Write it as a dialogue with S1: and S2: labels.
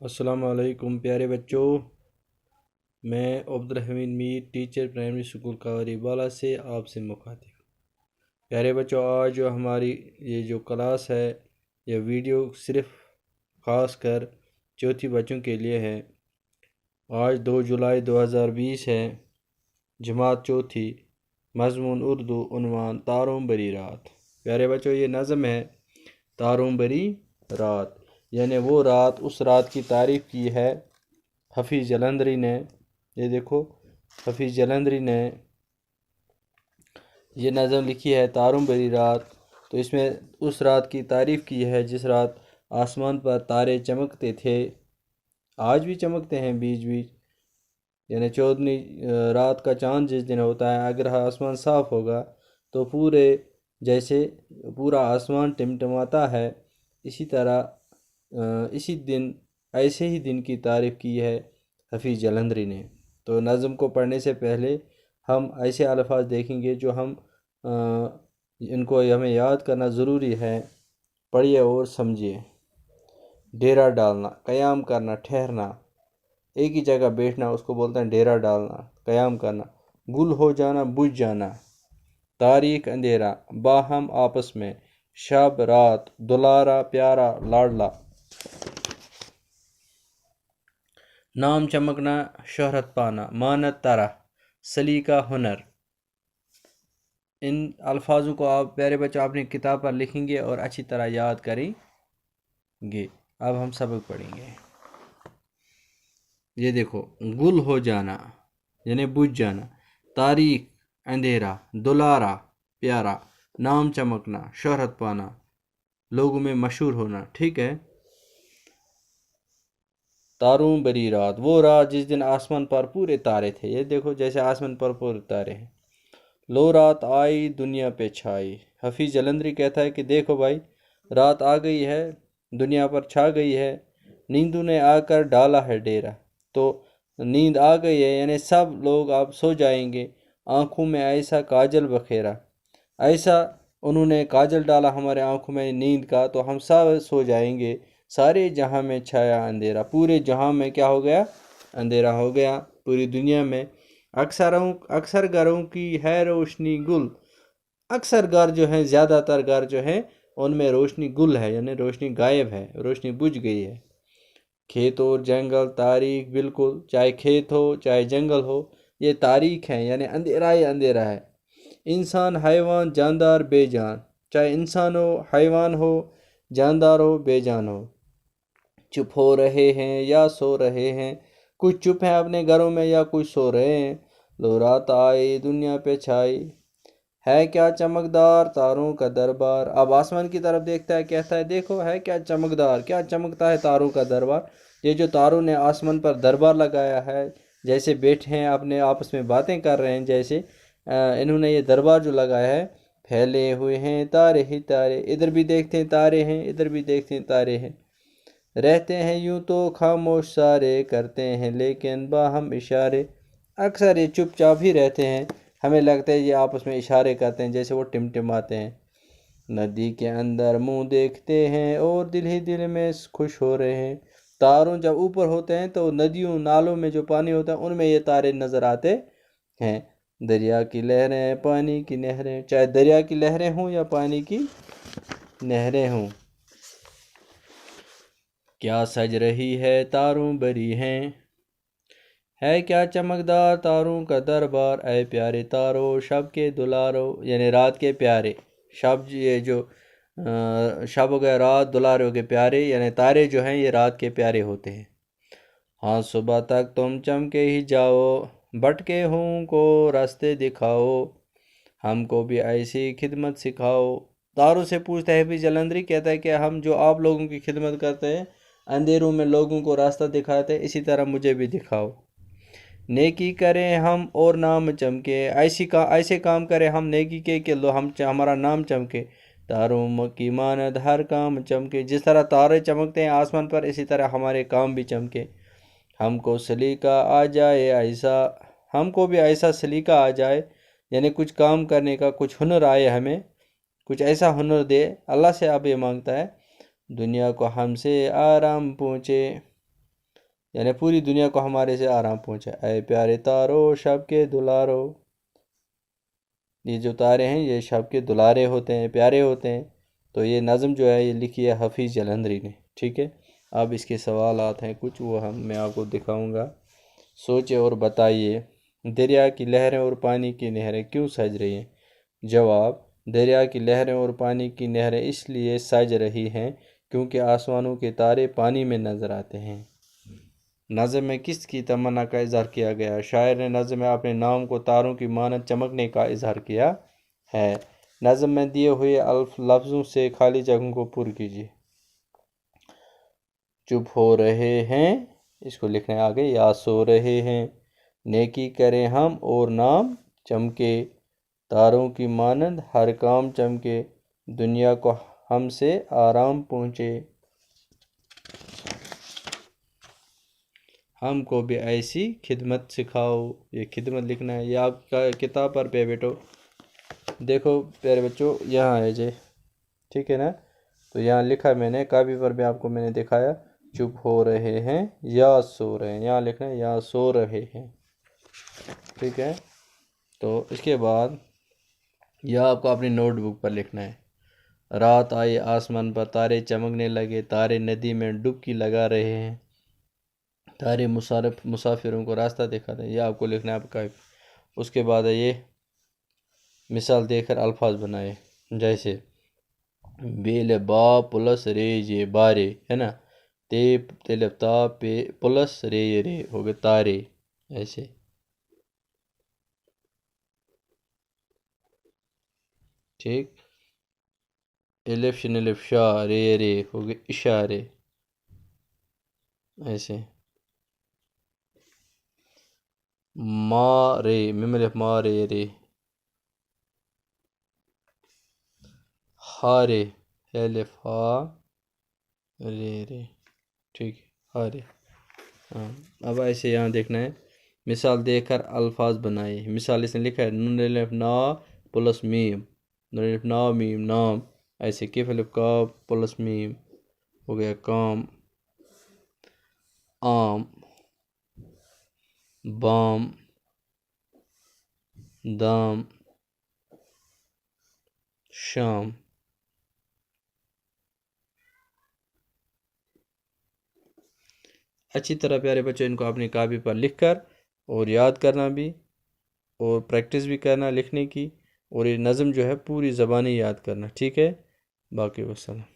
S1: السلام علیکم پیارے بچوں، میں عبدالحمید میر ٹیچر پرائمری اسکول کاوری بالا سے آپ سے مخاطب ہوں۔ پیارے بچوں، آج جو ہماری یہ جو کلاس ہے، یہ ویڈیو صرف خاص کر چوتھی بچوں کے لیے ہے۔ آج 2 جولائی 2020 ہے، جماعت چوتھی، مضمون اردو، عنوان تاروں بری رات۔ پیارے بچوں، یہ نظم ہے تاروں بری رات، یعنی وہ رات، اس رات کی تعریف کی ہے حفیظ جلندری نے۔ یہ دیکھو، حفیظ جلندری نے یہ نظم لکھی ہے تاروں بری رات، تو اس میں اس رات کی تعریف کی ہے جس رات آسمان پر تارے چمکتے تھے، آج بھی چمکتے ہیں بیچ بیچ، یعنی 14ویں رات کا چاند جس دن ہوتا ہے، اگر آسمان صاف ہوگا تو جیسے پورا آسمان ٹمٹماتا ہے، اسی طرح اسی دن، ایسے ہی دن کی تعریف کی ہے حفیظ جلندری نے۔ تو نظم کو پڑھنے سے پہلے ہم ایسے الفاظ دیکھیں گے جو ان کو ہمیں یاد کرنا ضروری ہے۔ پڑھیے اور سمجھیے۔ ڈیرا ڈالنا، قیام کرنا، ٹھہرنا، ایک ہی جگہ بیٹھنا، اس کو بولتے ہیں ڈیرا ڈالنا، قیام کرنا۔ گل ہو جانا، بجھ جانا، تاریک اندھیرا، باہم آپس میں، شب رات، دلارا پیارا لاڈلا، نام چمکنا، شہرت پانا، مانت طرح، سلیقہ ہنر۔ ان الفاظوں کو آپ پیارے بچوں اپنی کتاب پر لکھیں گے اور اچھی طرح یاد کریں گے۔ اب ہم سبق پڑھیں گے۔ یہ دیکھو، گل ہو جانا یعنی بجھ جانا، تاریک اندھیرا، دلارا پیارا، نام چمکنا، شہرت پانا، لوگوں میں مشہور ہونا، ٹھیک ہے۔ تاروں بری رات، وہ رات جس دن آسمان پر پورے تارے تھے۔ یہ دیکھو، جیسے آسمان پر پورے تارے ہیں۔ لو رات آئی دنیا پہ چھائی، حفیظ جلندری کہتا ہے کہ دیکھو بھائی، رات آ گئی ہے، دنیا پر چھا گئی ہے، نیندوں نے آ کر ڈالا ہے ڈیرا۔ تو نیند آ گئی ہے، یعنی سب لوگ اب سو جائیں گے۔ آنکھوں میں ایسا کاجل بکھیرا، ایسا انہوں نے کاجل ڈالا ہمارے آنکھوں میں نیند کا، تو ہم سب سو جائیں گے۔ سارے جہاں میں چھایا اندھیرا، پورے جہاں میں کیا ہو گیا؟ اندھیرا ہو گیا، پوری دنیا میں۔ اکثر گھروں کی ہے روشنی گل، اکثر گھر جو ہیں، زیادہ تر گھر جو ہیں، ان میں روشنی گل ہے، یعنی روشنی غائب ہے، روشنی بجھ گئی ہے۔ کھیت اور جنگل تاریک بالکل، چاہے کھیت ہو چاہے جنگل ہو، یہ تاریک ہے، یعنی اندھیرا ہی اندھیرا ہے۔ انسان حیوان جاندار بے جان، چاہے انسان ہو، حیوان ہو، جاندار ہو، بے جان ہو، چپ ہو رہے ہیں یا سو رہے ہیں، کچھ چپ ہیں اپنے گھروں میں یا کچھ سو رہے ہیں۔ لو رات آئی دنیا پہ چھائی، ہے کیا چمکدار تاروں کا دربار۔ اب آسمان کی طرف دیکھتا ہے، کہتا ہے دیکھو، ہے کیا چمکدار، کیا چمکتا ہے تاروں کا دربار۔ یہ جو تاروں نے آسمان پر دربار لگایا ہے، جیسے بیٹھے ہیں اپنے آپس میں باتیں کر رہے ہیں، جیسے انہوں نے یہ دربار جو لگایا ہے، پھیلے ہوئے ہیں تارے ہی تارے، ادھر بھی دیکھتے ہیں تارے ہیں، ادھر بھی دیکھتے ہیں تارے ہیں۔ رہتے ہیں یوں تو خاموش سارے، کرتے ہیں لیکن باہم اشارے۔ اکثر یہ چپ چاپ ہی رہتے ہیں، ہمیں لگتا ہے یہ آپس میں اشارے کرتے ہیں، جیسے وہ ٹمٹماتے ہیں۔ ندی کے اندر منہ دیکھتے ہیں اور دل ہی دل میں خوش ہو رہے ہیں۔ تاروں جب اوپر ہوتے ہیں تو ندیوں نالوں میں جو پانی ہوتا ہے، ان میں یہ تارے نظر آتے ہیں۔ دریا کی لہریں پانی کی نہریں، چاہے دریا کی لہریں ہوں یا پانی کی نہریں ہوں۔ کیا سج رہی ہے تاروں بری ہیں، ہے کیا چمکدار تاروں کا دربار۔ اے پیارے تارو شب کے دلارو، یعنی رات کے پیارے۔ شب، یہ جو شب ہو گئے رات، دلارے ہو گئے پیارے، یعنی تارے جو ہیں یہ رات کے پیارے ہوتے ہیں۔ ہاں صبح تک تم چمکے ہی جاؤ، بھٹکے ہوں کو راستے دکھاؤ، ہم کو بھی ایسی خدمت سکھاؤ۔ تاروں سے پوچھتا ہے حفیظ جلندری، کہتا ہے کہ ہم جو آپ لوگوں کی خدمت کرتے ہیں، اندھیروں میں لوگوں کو راستہ دکھاتے ہیں، اسی طرح مجھے بھی دکھاؤ۔ نیکی کریں ہم اور نام چمکے، ایسے کام کریں ہم نیکی کے کہ ہمارا نام چمکے۔ تاروں کی مانند ہر کام چمکے، جس طرح تارے چمکتے ہیں آسمان پر، اسی طرح ہمارے کام بھی چمکے۔ ہم کو سلیقہ آ جائے ایسا، ہم کو بھی ایسا سلیقہ آ جائے، یعنی کچھ کام کرنے کا کچھ ہنر آئے، ہمیں کچھ ایسا ہنر دے۔ اللہ سے اب یہ مانگتا ہے، دنیا کو ہم سے آرام پہنچے۔ یعنی پوری دنیا کو ہمارے سے آرام پہنچا۔ اے پیارے تارو شب کے دلارو، یہ جو تارے ہیں یہ شب کے دلارے ہوتے ہیں، پیارے ہوتے ہیں۔ تو یہ نظم جو ہے یہ لکھی ہے حفیظ جلندری نے، ٹھیک ہے۔ اب اس کے سوالات ہیں کچھ، وہ میں آپ کو دکھاؤں گا۔ سوچے اور بتائیے، دریا کی لہریں اور پانی کی نہریں کیوں سج رہی ہیں؟ جواب، دریا کی لہریں اور پانی کی نہریں اس لیے سج رہی ہیں کیونکہ آسمانوں کے تارے پانی میں نظر آتے ہیں۔ نظم میں کس کی تمنا کا اظہار کیا گیا؟ شاعر نے نظم میں اپنے نام کو تاروں کی مانند چمکنے کا اظہار کیا ہے۔ نظم میں دیے ہوئے لفظوں سے خالی جگہوں کو پر کیجیے۔ چپ ہو رہے ہیں، اس کو لکھنا ہے آگے، یا سو رہے ہیں، نیکی کریں ہم اور نام چمکے، تاروں کی مانند ہر کام چمکے، دنیا کو ہم سے آرام پہنچے، ہم کو بھی ایسی خدمت سکھاؤ۔ یہ خدمت لکھنا ہے، یہ آپ کا کتاب پر پہ بیٹھو۔ دیکھو پیارے بچوں، یہاں ہے جی، ٹھیک ہے نا؟ تو یہاں لکھا میں نے، کاپی پر بھی آپ کو میں نے دکھایا، چپ ہو رہے ہیں یا سو رہے ہیں، یہاں لکھنا ہے یا سو رہے ہیں، ٹھیک ہے۔ تو اس کے بعد یہ آپ کو اپنی نوٹ بک پر لکھنا ہے۔ رات آئی آسمان پر تارے چمکنے لگے، تارے ندی میں ڈبکی لگا رہے ہیں، تارے مسافروں کو راستہ دکھاتے ہیں، یہ آپ کو لکھنا ہے آپ کا۔ اس کے بعد ہے یہ مثال دے کر الفاظ بنائے، جیسے بیل با پلس رے جے بارے، ہے نا، تے تلف تا پے پلس رے رے ہو گئے تارے، ایسے۔ ٹھیک، الف شن الف شا رے رے ہو گئے اشارے، ایسے۔ ما رے میم الف ما رے رے، ہارے الف ہا رے رے، ٹھیک ہے، ہارے۔ ہاں، اب ایسے یہاں دیکھنا ہے، مثال دے کر الفاظ بنائے۔ مثال اس نے لکھا ہے نون الف نا پلس میم، نون الف نا میم نام، ایسے کیف الف کا پلس میم ہو گیا کام، عام، بام، دام، شام۔ اچھی طرح پیارے بچوں ان کو اپنی کاپی پر لکھ کر اور یاد کرنا بھی، اور پریکٹس بھی کرنا لکھنے کی، اور یہ نظم جو ہے پوری زبانی یاد کرنا، ٹھیک ہے۔ باقی وسلام۔